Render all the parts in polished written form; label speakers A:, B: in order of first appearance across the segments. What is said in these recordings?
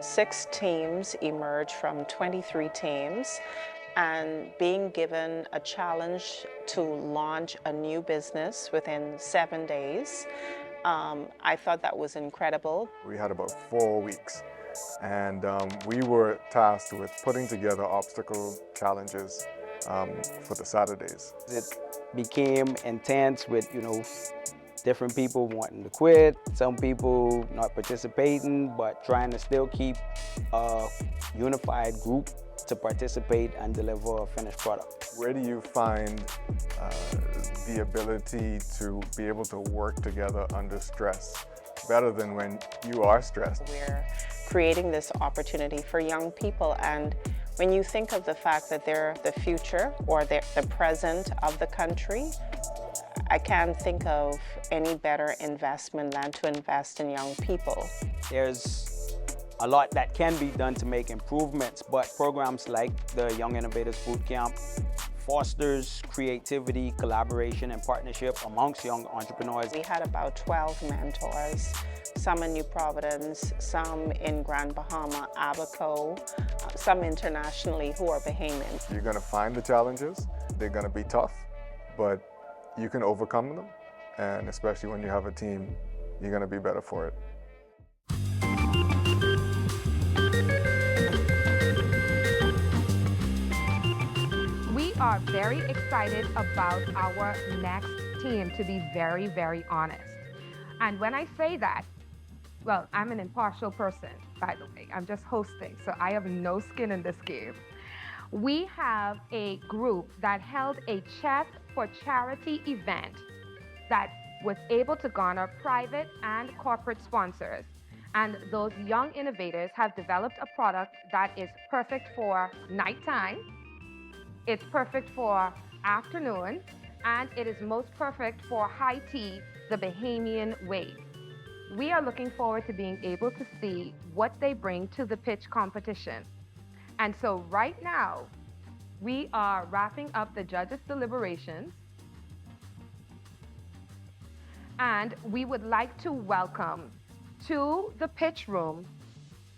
A: 6 teams emerged from 23 teams, and being given a challenge to launch a new business within 7 days, I thought that was incredible.
B: We had about 4 weeks, and we were tasked with putting together obstacle challenges for the Saturdays.
C: It became intense with, different people wanting to quit, some people not participating, but trying to still keep a unified group to participate and deliver a finished product.
B: Where do you find the ability to be able to work together under stress better than when you are stressed?
A: We're creating this opportunity for young people, and when you think of the fact that they're the future or they're the present of the country, I can't think of any better investment than to invest in young people.
C: There's a lot that can be done to make improvements, but programs like the Young Innovators Bootcamp fosters creativity, collaboration, and partnership amongst young entrepreneurs.
A: We had about 12 mentors, some in New Providence, some in Grand Bahama, Abaco, some internationally who are Bahamians.
B: You're going to find the challenges. They're going to be tough, but you can overcome them, and especially when you have a team, you're going to be better for it.
D: We are very excited about our next team, to be very, very honest. And when I say that, well, I'm an impartial person, by the way. I'm just hosting, so I have no skin in this game. We have a group that held a Chess for Charity event that was able to garner private and corporate sponsors. And those young innovators have developed a product that is perfect for nighttime, it's perfect for afternoon, and it is most perfect for high tea, the Bahamian way. We are looking forward to being able to see what they bring to the pitch competition. And so right now, we are wrapping up the judges' deliberations, and we would like to welcome to the pitch room,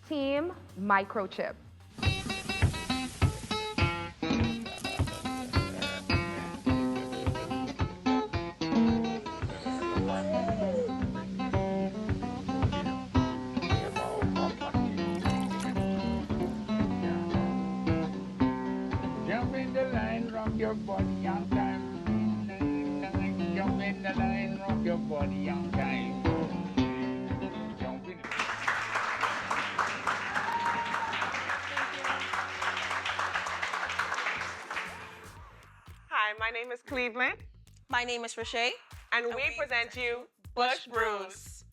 D: Team Microchip.
E: Your body on time. Jump in the line, rock your body on time. Jump in.
F: Hi, my name is Cleveland.
G: My name is Rashay.
F: And we present you Bush Brews.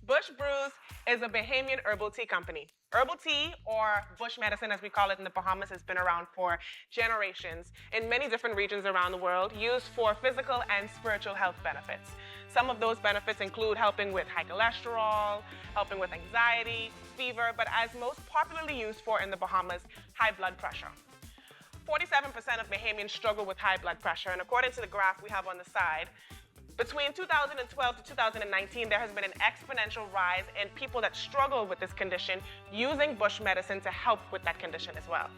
F: Bush Brews is a Bahamian herbal tea company. Herbal tea, or bush medicine as we call it in the Bahamas, has been around for generations in many different regions around the world, used for physical and spiritual health benefits. Some of those benefits include helping with high cholesterol, helping with anxiety, fever, but as most popularly used for in the Bahamas, high blood pressure. 47% of Bahamians struggle with high blood pressure, and according to the graph we have on the side, between 2012 to 2019, there has been an exponential rise in people that struggle with this condition using bush medicine to help with that condition as well.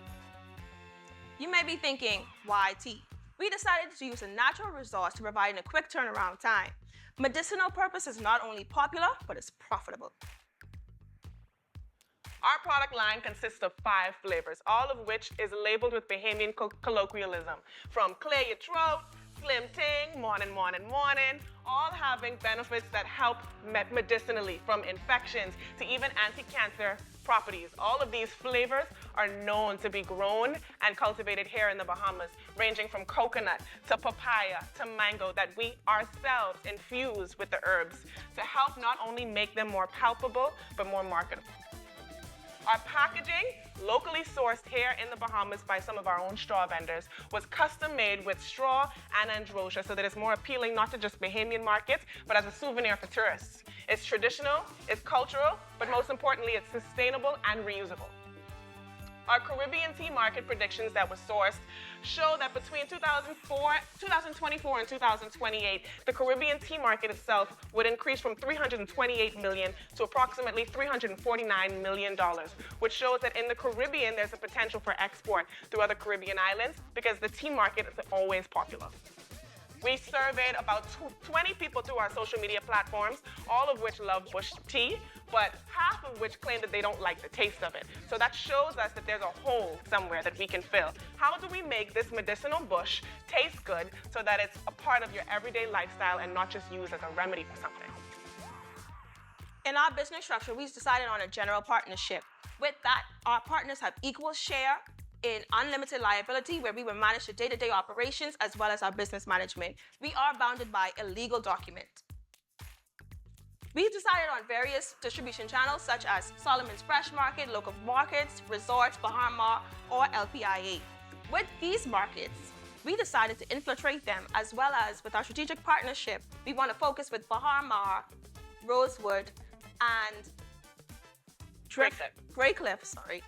G: You may be thinking, why tea? We decided to use a natural resource to provide a quick turnaround time. Medicinal purpose is not only popular, but it's profitable.
F: Our product line consists of 5 flavors, all of which is labeled with Bahamian colloquialism, from clear your throat, slim ting, morning, all having benefits that help medicinally, from infections to even anti-cancer properties. All of these flavors are known to be grown and cultivated here in the Bahamas, ranging from coconut to papaya to mango, that we ourselves infuse with the herbs to help not only make them more palpable, but more marketable. Our packaging, locally sourced here in the Bahamas by some of our own straw vendors, was custom made with straw and ambrosia so that it's more appealing not to just Bahamian markets, but as a souvenir for tourists. It's traditional, it's cultural, but most importantly, it's sustainable and reusable. Our Caribbean tea market predictions that were sourced show that between 2024 and 2028, the Caribbean tea market itself would increase from $328 million to approximately $349 million, which shows that in the Caribbean, there's a potential for export through other Caribbean islands because the tea market is always popular. We surveyed about 20 people through our social media platforms, all of which love bush tea, but half of which claim that they don't like the taste of it. So that shows us that there's a hole somewhere that we can fill. How do we make this medicinal bush taste good so that it's a part of your everyday lifestyle and not just used as a remedy for something?
G: In our business structure, we decided on a general partnership. With that, our partners have equal share in unlimited liability, where we will manage the day-to-day operations as well as our business management. We are bounded by a legal document. We've decided on various distribution channels such as Solomon's Fresh Market, local markets, resorts, Bahama, or LPIA. With these markets, we decided to infiltrate them, as well as with our strategic partnership, we want to focus with Bahama, Rosewood, and Greycliff, sorry.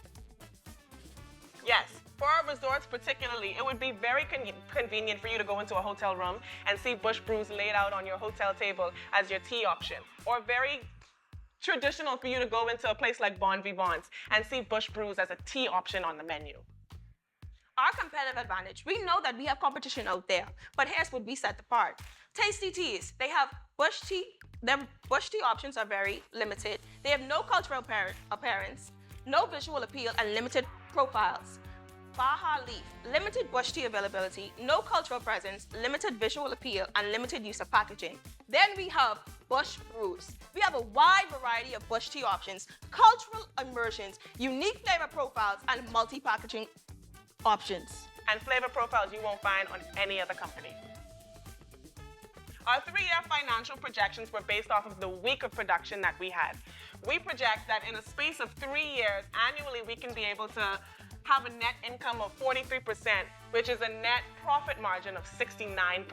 F: Yes, for our resorts particularly, it would be very convenient for you to go into a hotel room and see bush brews laid out on your hotel table as your tea option. Or very traditional for you to go into a place like Bon Vivant's and see bush brews as a tea option on the menu.
G: Our competitive advantage, we know that we have competition out there, but here's what we set apart. Tasty Teas, they have bush tea. Their bush tea options are very limited. They have no cultural appearance, no visual appeal, and limited profiles. Baja Leaf, limited bush tea availability, no cultural presence, limited visual appeal, and limited use of packaging. Then we have Bush Brews. We have a wide variety of bush tea options, cultural immersions, unique flavor profiles, and multi-packaging options.
F: And flavor profiles you won't find on any other company. Our 3-year financial projections were based off of the week of production that we had. We project that in a space of 3 years, annually we can be able to have a net income of 43%, which is a net profit margin of 69%.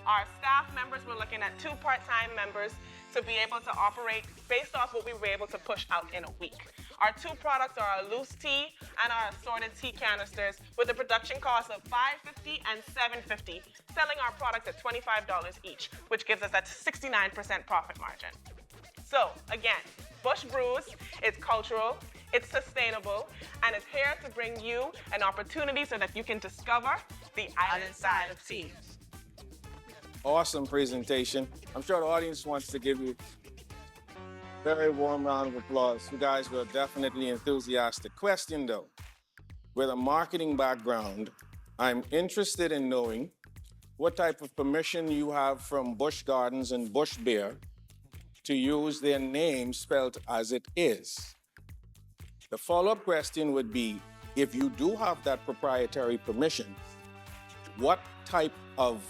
F: Our staff members, we're looking at 2 part-time members to be able to operate based off what we were able to push out in a week. Our 2 products are our loose tea and our assorted tea canisters with a production cost of $5.50 and $7.50, selling our products at $25 each, which gives us that 69% profit margin. So again, Bush Brews, it's cultural, it's sustainable, and it's here to bring you an opportunity so that you can discover the island side of tea.
H: Awesome presentation. I'm sure the audience wants to give you a very warm round of applause. You guys were definitely enthusiastic. Question though, with a marketing background, I'm interested in knowing what type of permission you have from Busch Gardens and Busch Beer to use their name spelled as it is. The follow-up question would be, if you do have that proprietary permission, what type of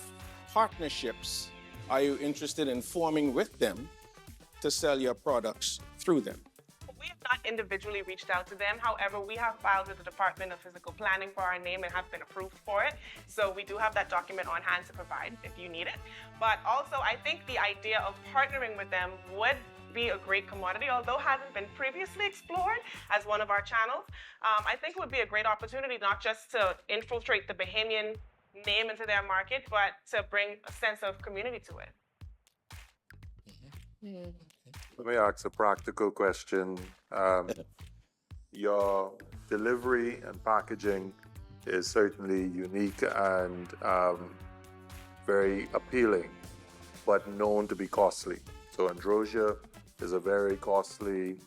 H: partnerships are you interested in forming with them to sell your products through them?
F: We have not individually reached out to them. However, we have filed with the Department of Physical Planning for our name and have been approved for it. So we do have that document on hand to provide if you need it. But also, I think the idea of partnering with them would be a great commodity, although hasn't been previously explored as one of our channels. I think it would be a great opportunity not just to infiltrate the Bahamian name into their market, but to bring a sense of community to it.
I: Let me ask a practical question. Your delivery and packaging is certainly unique and very appealing, but known to be costly. So Androsia is a very costly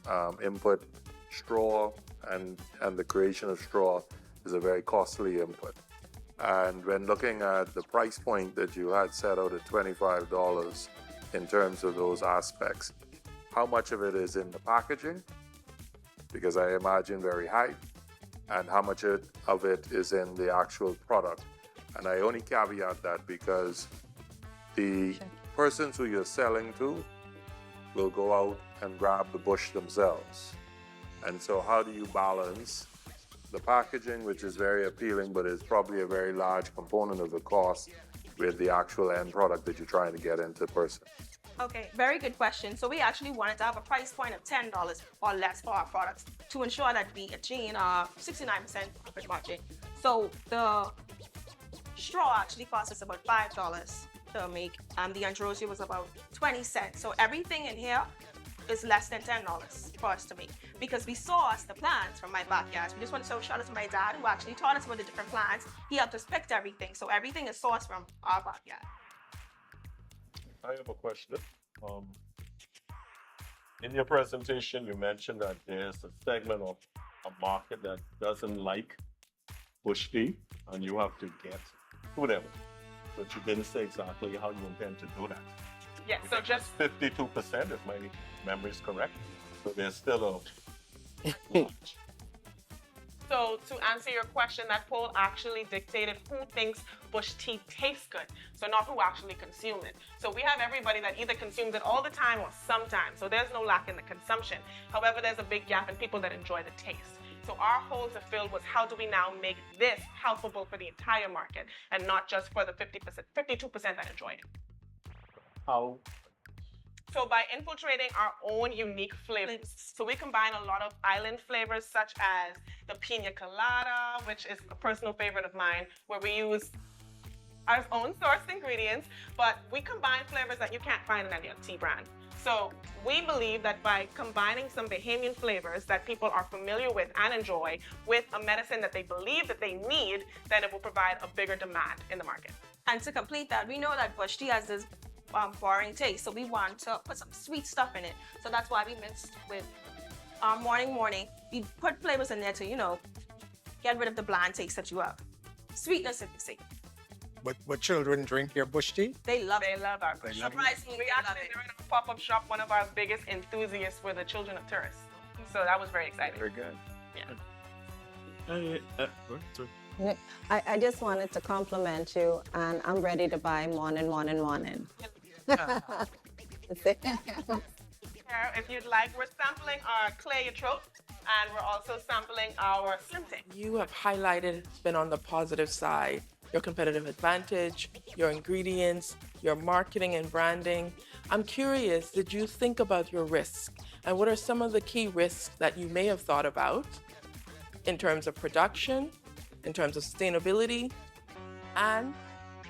I: input. Straw and the creation of straw is a very costly input. And when looking at the price point that you had set out at $25 in terms of those aspects, how much of it is in the packaging? Because I imagine very high. And how much of it is in the actual product? And I only caveat that because the persons who you're selling to will go out and grab the bush themselves. And so how do you balance the packaging, which is very appealing, but is probably a very large component of the cost, with the actual end product that you're trying to get into person?
G: Okay, very good question. So we actually wanted to have a price point of $10 or less for our products to ensure that we achieve 69% profit margin. So the straw actually cost us about $5 to make, and the ambrosia was about 20 cents. So everything in here is less than $10 for us to make, because we sourced the plants from my backyard. We just want to show shout out to my dad, who actually taught us about the different plants. He helped us pick everything, so everything is sourced from our backyard.
J: I have a question. In your presentation, you mentioned that there's a segment of a market that doesn't like bush tea, and you have to get to them. But you didn't say exactly how you intend to do that.
F: Yes, so just
J: 52%, if my memory is correct. So there's still a
F: So to answer your question, that poll actually dictated who thinks bush tea tastes good, so not who actually consumed it. So we have everybody that either consumes it all the time or sometimes, so there's no lack in the consumption. However, there's a big gap in people that enjoy the taste. So our hole to fill was, how do we now make this palatable for the entire market and not just for the 52% that enjoy it?
J: how.
F: So by infiltrating our own unique flavors. So we combine a lot of island flavors, such as the pina colada, which is a personal favorite of mine, where we use our own sourced ingredients, but we combine flavors that you can't find in any other tea brand. So we believe that by combining some Bahamian flavors that people are familiar with and enjoy with a medicine that they believe that they need, then it will provide a bigger demand in the market.
G: And to complete that, we know that bush tea has this boring taste, so we want to put some sweet stuff in it. So that's why we mixed with morning. We put flavors in there to, you know, get rid of the bland taste that you have. Sweetness is the same.
K: But children drink your bush tea?
G: They love
F: They
G: it.
F: love our
K: They love it.
G: Surprisingly,
F: We
G: they love
F: actually,
G: it.
F: during our pop-up shop, one of our biggest enthusiasts were the children of tourists. So that was very exciting.
K: Very good.
F: Yeah.
L: I just wanted to compliment you, and I'm ready to buy morning.
F: If you'd like, we're sampling our clear your throat, and we're also sampling our slim tea.
M: You have highlighted, been on the positive side, your competitive advantage, your ingredients, your marketing and branding. I'm curious, did you think about your risk? And what are some of the key risks that you may have thought about in terms of production, in terms of sustainability? And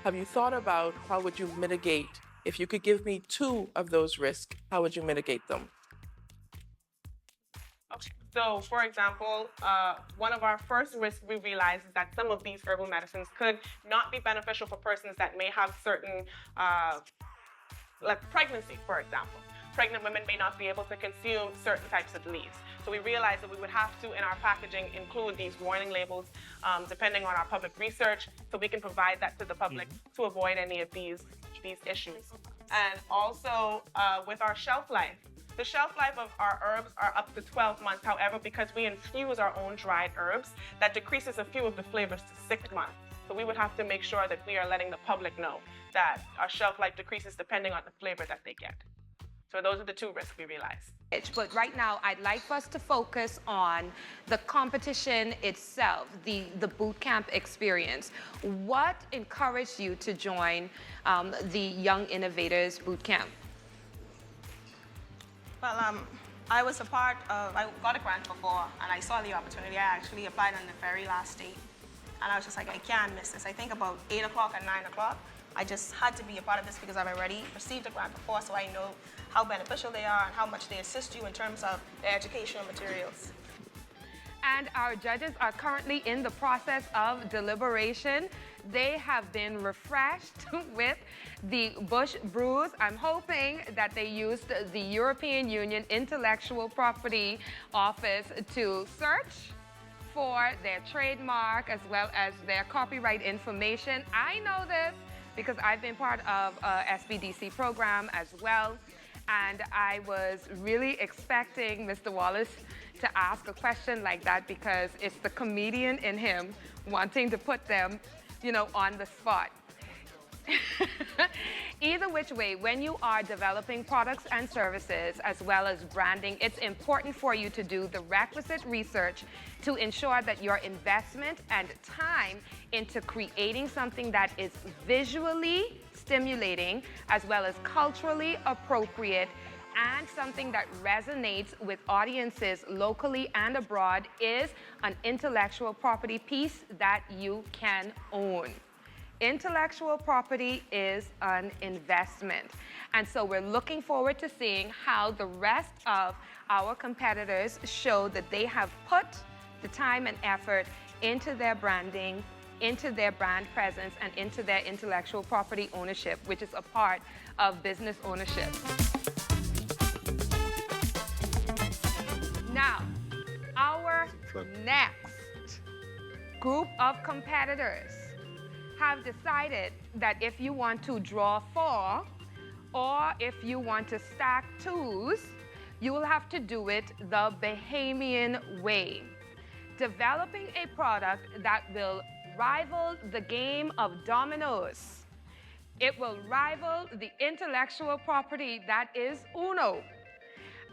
M: have you thought about how would you mitigate? If you could give me 2 of those risks, how would you mitigate them?
F: Okay. So, for example, one of our first risks we realized is that some of these herbal medicines could not be beneficial for persons that may have certain, like pregnancy, for example. Pregnant women may not be able to consume certain types of leaves. So we realized that we would have to, in our packaging, include these warning labels, depending on our public research, so we can provide that to the public to avoid any of these issues. And also with our shelf life. The shelf life of our herbs are up to 12 months. However, because we infuse our own dried herbs, that decreases a few of the flavors to 6 months. So we would have to make sure that we are letting the public know that our shelf life decreases depending on the flavor that they get. So those are the 2 risks we realized.
D: But right now, I'd like for us to focus on the competition itself, the boot camp experience. What encouraged you to join the Young Innovators Bootcamp?
G: Well, I was a part of, I got a grant before, and I saw the opportunity. I actually applied on the very last day, and I was just like, I can't miss this. I think about 8 o'clock and 9 o'clock. I just had to be a part of this because I've already received a grant before, so I know how beneficial they are and how much they assist you in terms of the educational materials.
D: And our judges are currently in the process of deliberation. They have been refreshed with the Bush Brews. I'm hoping that they used the European Union Intellectual Property Office to search for their trademark as well as their copyright information. I know this because I've been part of a SBDC program as well. And I was really expecting Mr. Wallace to ask a question like that because it's the comedian in him wanting to put them, you know, on the spot. Either which way, when you are developing products and services as well as branding, it's important for you to do the requisite research to ensure that your investment and time into creating something that is visually stimulating, as well as culturally appropriate, and something that resonates with audiences locally and abroad is an intellectual property piece that you can own. Intellectual property is an investment. And so we're looking forward to seeing how the rest of our competitors show that they have put the time and effort into their branding, into their brand presence, and into their intellectual property ownership, which is a part of business ownership. Now, our next group of competitors have decided that if you want to draw 4 or if you want to stack 2s, you will have to do it the Bahamian way. Developing a product that will rival the game of dominoes. It will rival the intellectual property that is Uno.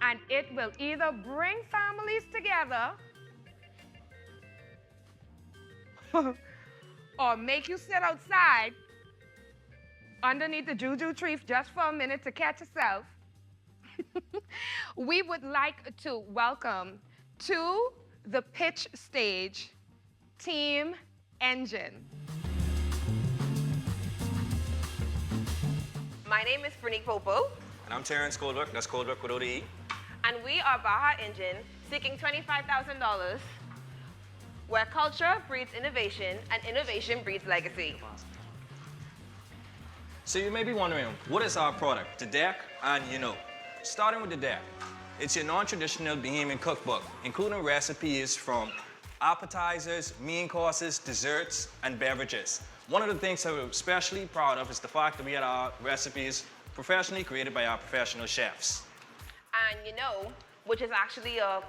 D: And it will either bring families together or make you sit outside underneath the juju tree just for a minute to catch yourself. We would like to welcome to the pitch stage, Team Engine.
N: My name is Bernique Popo.
O: And I'm Terrence Coldwork, that's Coldwork with ODE.
N: And we are Baja Engine, seeking $25,000, where culture breeds innovation and innovation breeds legacy.
O: So you may be wondering, what is our product? The deck, and starting with the deck. It's your non-traditional Bahamian cookbook, including recipes from appetizers, main courses, desserts, and beverages. One of the things that we're especially proud of is the fact that we had our recipes professionally created by our professional chefs.
N: And which is actually a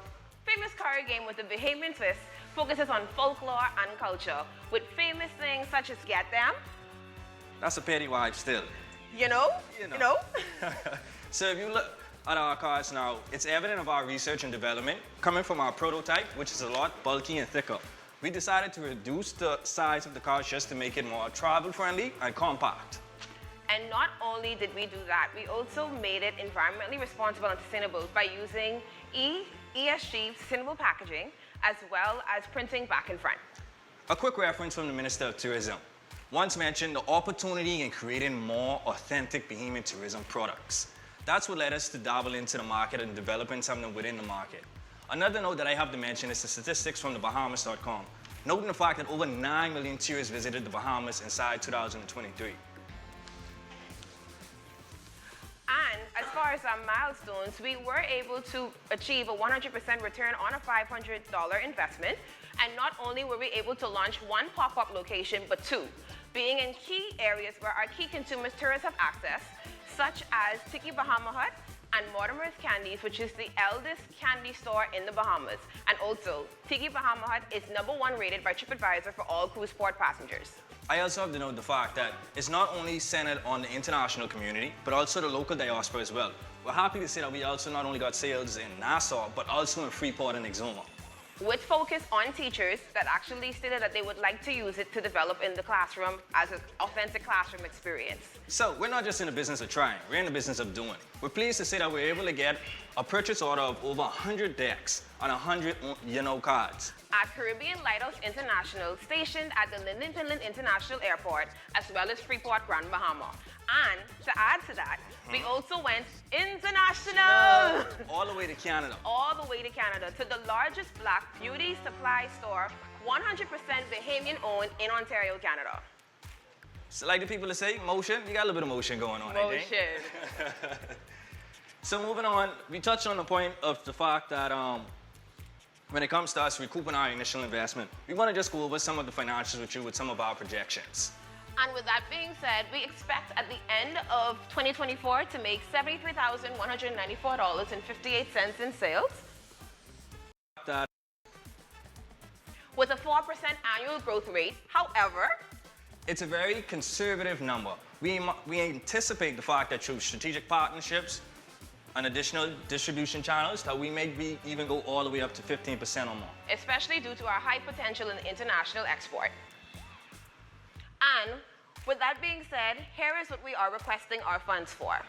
N: famous card game with the Bahamian twist, focuses on folklore and culture, with famous things such as Get Them.
O: That's a petty wife still.
N: You know?
O: So if you look at our cards now, it's evident of our research and development coming from our prototype, which is a lot bulky and thicker. We decided to reduce the size of the cards just to make it more travel-friendly and compact.
N: And not only did we do that, we also made it environmentally responsible and sustainable by using ESG sustainable packaging, as well as printing back and front.
O: A quick reference from the Minister of Tourism. Once mentioned the opportunity in creating more authentic Bahamian tourism products. That's what led us to dabble into the market and developing something within the market. Another note that I have to mention is the statistics from the Bahamas.com, noting the fact that over 9 million tourists visited the Bahamas inside 2023.
N: And as far as our milestones, we were able to achieve a 100% return on a $500 investment. And not only were we able to launch 1 pop-up location, but 2, being in key areas where our key consumers, tourists have access, such as Tiki Bahama Hut and Mortimer's Candies, which is the eldest candy store in the Bahamas. And also, Tiki Bahama Hut is #1 rated by TripAdvisor for all cruise port passengers.
O: I also have to note the fact that it's not only centered on the international community, but also the local diaspora as well. We're happy to say that we also not only got sales in Nassau, but also in Freeport and Exuma.
N: With focus on teachers that actually stated that they would like to use it to develop in the classroom as an authentic classroom experience.
O: So we're not just in the business of trying, we're in the business of doing. We're pleased to say that we're able to get a purchase order of over 100 decks on 100 cards.
N: At Caribbean Lighthouse International, stationed at the Linden Finland International Airport, as well as Freeport, Grand Bahama. And to add to that, we also went international.
O: All the way to Canada.
N: All the way to Canada, to the largest black beauty supply store, 100% Bahamian owned in Ontario, Canada.
O: So like the people that say, motion, you got a little bit of motion going on, I think. So moving on, we touched on the point of the fact that when it comes to us recouping our initial investment, we want to just go over some of the financials with you with some of our projections.
N: And with that being said, we expect at the end of 2024 to make $73,194.58 in sales. With a 4% annual growth rate. However,
O: it's a very conservative number. We anticipate the fact that through strategic partnerships and additional distribution channels that we may even go all the way up to 15% or more.
N: Especially due to our high potential in international export. And With that being said, here is what we are requesting our funds for.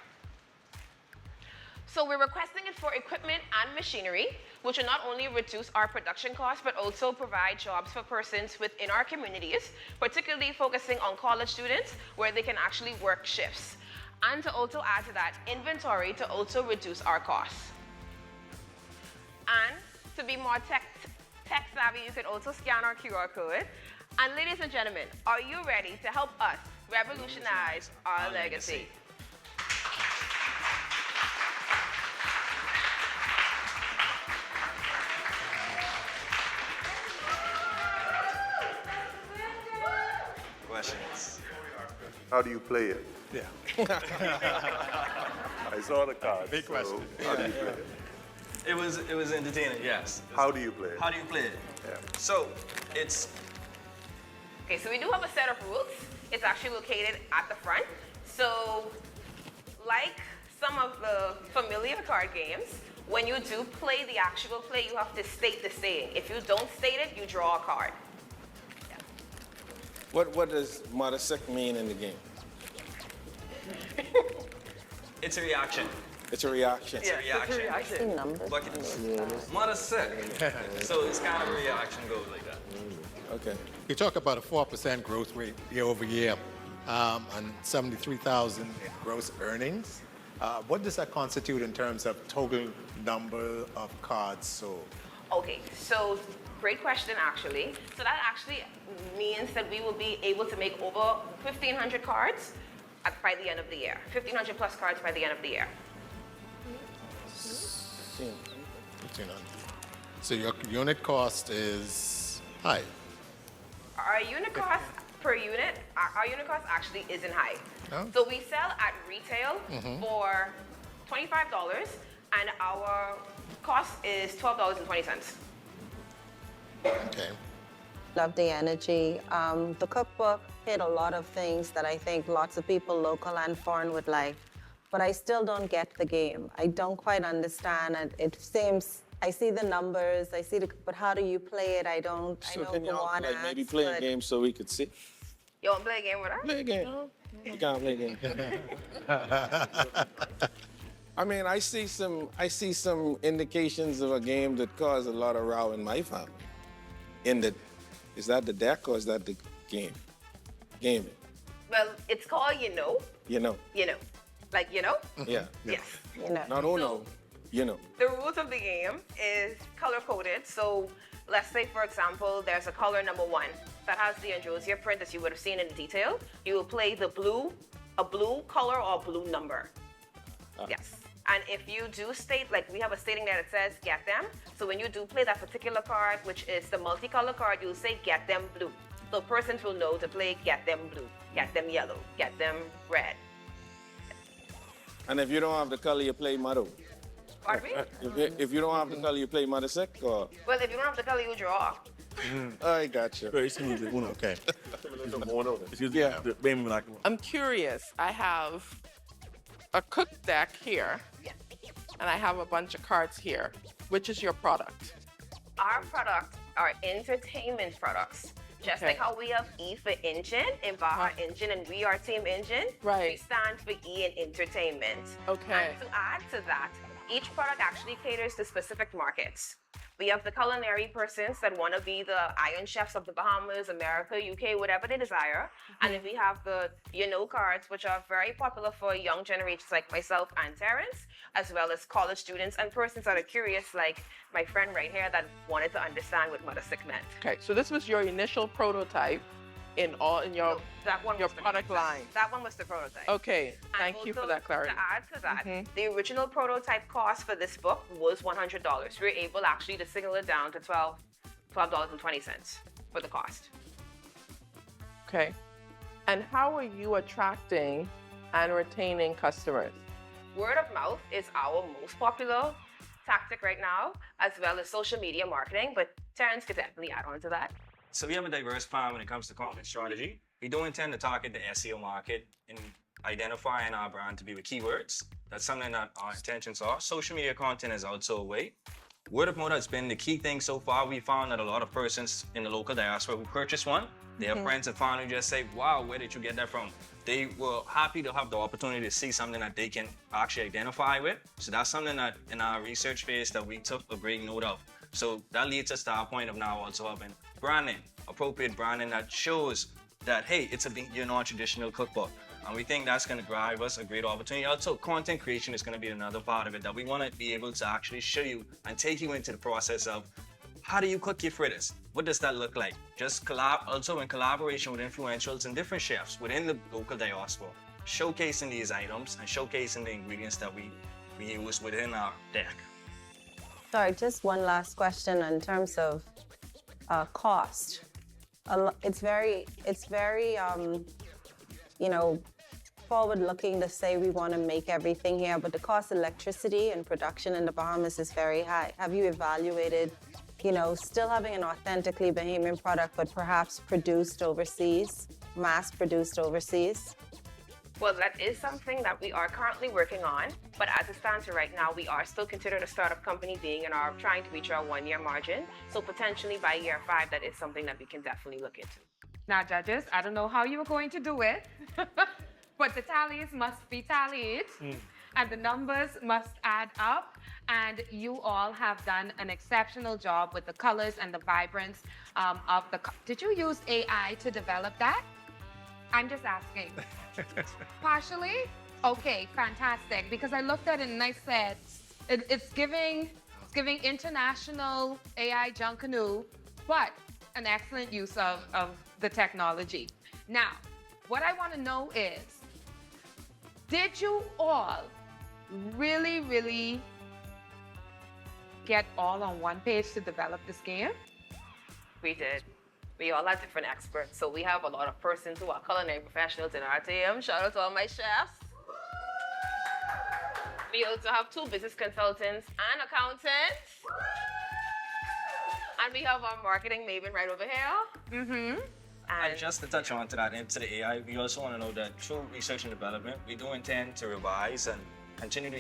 N: So we're requesting it for equipment and machinery, which will not only reduce our production costs, but also provide jobs for persons within our communities, particularly focusing on college students, where they can actually work shifts. And to also add to that, inventory to also reduce our costs. And to be more tech savvy, you can also scan our QR code. And ladies and gentlemen, are you ready to help us revolutionize our legacy?
O: Questions?
I: How do you play it?
K: Yeah.
I: I saw the cards.
K: Big question.
I: How do you play it?
O: It was entertaining, yes.
I: How do you play it?
O: How do you play it?
I: Yeah.
O: So, it's
N: Okay, so we do have a set of rules. It's actually located at the front. So, like some of the familiar card games, when you do play the actual play, you have to state the saying. If you don't state it, you draw a card.
H: What does mother sick mean in the game?
O: it's a reaction.
H: It's a reaction.
O: It's a reaction. Mother sick. So it's kind of a reaction goes like that.
H: Okay.
K: You talk about a 4% growth rate year over year and 73,000 in gross earnings. What does that constitute in terms of total number of cards sold?
N: Okay, so great question actually. So that actually means that we will be able to make over 1,500 cards by the end of the year. 1,500 plus cards by the end of the year.
K: 1,500. So your unit cost is high.
N: Our unit cost per unit, our unit cost actually isn't high.
K: Oh.
N: So we sell at retail for $25 and our cost is $12.20.
K: Okay.
L: Love the energy. The cookbook hit a lot of things that I think lots of people, local and foreign, would like. But I still don't get the game. I don't quite understand it. It seems, I see the numbers, I see the, but how do you play it? I don't,
H: So
L: I know
H: can y'all
L: Gawan
H: like maybe
L: asks,
H: play a
L: but-
H: game so we could see?
N: You want to play a game with us?
H: Play a game. You can't play a game. I mean, I see some indications of a game that caused a lot of row in my family. Is that the deck or is that the game? Gaming.
N: Well, it's called You Know.
H: You know.
N: You know. Like, you know?
H: Yeah.
N: Yes.
L: You know.
H: Not Uno. You know.
N: The rules of the game is color-coded. So let's say, for example, there's a color number 1 that has the Androsia print as you would have seen in detail. You will play a blue color or a blue number. Yes. And if you do state, like we have a stating that it says, get them. So when you do play that particular card, which is the multicolor card, you'll say, get them blue. So persons will know to play, get them blue, get them yellow, get them red.
H: And if you don't have the color, you play Mado.
N: Pardon me?
H: If you don't have the color, you play Mado sick or?
N: Well, if you don't have the color, you draw.
H: I got you.
J: Very smooth. Okay.
H: Yeah.
M: I'm curious. I have a cook deck here, and I have a bunch of cards here. Which is your product?
N: Our products are entertainment products. Just
M: Okay.
N: like how we have E for engine in Baja Engine and we are Team Engine,
M: Right.
N: we stand for E in entertainment.
M: Okay.
N: And to add to that, each product actually caters to specific markets. We have the culinary persons that want to be the iron chefs of the Bahamas, America, UK, whatever they desire. And then we have the You Know cards, which are very popular for young generations like myself and Terrence, as well as college students and persons that are curious, like my friend right here that wanted to understand what Mother Sick meant.
M: Okay, so this was your initial prototype in your
N: That one
M: your
N: was the
M: product line.
N: That one was the prototype.
M: Okay,
N: And
M: thank you for
N: also,
M: that clarity.
N: To add to that, the original prototype cost for this book was $100. We were able actually to single it down to $12.20 for the cost.
M: Okay, and how are you attracting and retaining customers?
N: Word of mouth is our most popular tactic right now, as well as social media marketing, but Terrence could definitely add on to that.
O: So we have a diverse plan when it comes to content strategy. We do intend to target the SEO market in identifying our brand to be with keywords. That's something that our intentions are. Social media content is also a way. Word of mouth has been the key thing so far. We found that a lot of persons in the local diaspora who purchase one, their friends and family just say, wow, where did you get that from? They were happy to have the opportunity to see something that they can actually identify with. So that's something that in our research phase that we took a great note of. So that leads us to our point of now also having branding, appropriate branding that shows that, hey, it's a non-traditional cookbook. And we think that's going to drive us a great opportunity. Also, content creation is going to be another part of it that we want to be able to actually show you and take you into the process of how do you cook your fritters? What does that look like? Just also in collaboration with influentials and different chefs within the local diaspora, showcasing these items and showcasing the ingredients that we use within our deck.
L: Sorry, just one last question in terms of cost. It's very, you know, forward-looking to say we want to make everything here, but the cost of electricity and production in the Bahamas is very high. Have you evaluated, you know, still having an authentically Bahamian product, but perhaps produced overseas, mass-produced overseas?
N: Well, that is something that we are currently working on, but as it stands right now, we are still considered a startup company being in our trying to reach our 1-year margin. So potentially by year 5, that is something that we can definitely look into.
D: Now, judges, I don't know how you were going to do it, but the tallies must be tallied, and the numbers must add up, and you all have done an exceptional job with the colors and the vibrance of the... Did you use AI to develop that? I'm just asking. Partially? Okay, fantastic, because I looked at it and I said, it's giving international AI Junkanoo, but an excellent use of the technology. Now, what I want to know is, did you all really get all on one page to develop this game?
N: We did. We all have different experts. So we have a lot of persons who are culinary professionals in our team. Shout out to all my chefs. We also have 2 business consultants and accountants. And we have our marketing maven right over here.
O: And just to touch on to that, into the AI, we also want to know that through research and development, we do intend to revise and continue to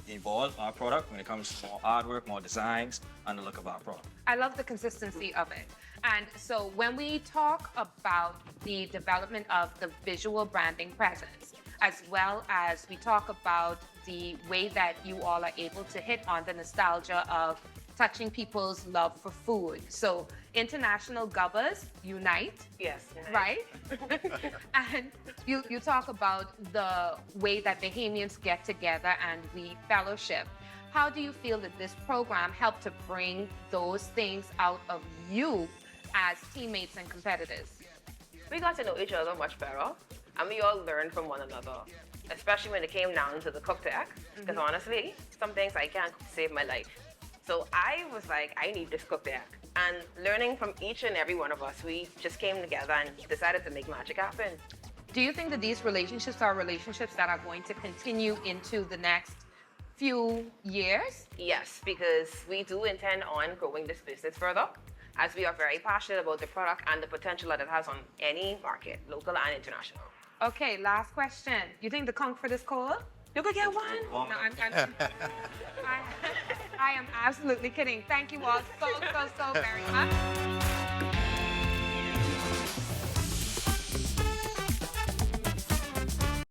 O: evolve our product when it comes to more artwork, more designs, and the look of our product.
D: I love the consistency of it. And so when we talk about the development of the visual branding presence, as well as we talk about the way that you all are able to hit on the nostalgia of touching people's love for food. So international gubbers unite.
N: Yes.
D: Right? And you talk about the way that Bahamians get together and we fellowship. How do you feel that this program helped to bring those things out of you as teammates and competitors?
N: We got to know each other much better, and we all learned from one another, especially when it came down to the cook tech, because honestly, some things I can't save my life. So I was like, I need this cook tech. And learning from each and every one of us, we just came together and decided to make magic happen.
D: Do you think that these relationships are relationships that are going to continue into the next few years?
N: Yes, because we do intend on growing this business further, as we are very passionate about the product and the potential that it has on any market, local and international.
D: Okay, last question. You think the comfort is cold?
N: You could get one.
D: No, I am absolutely kidding. Thank you all so very much.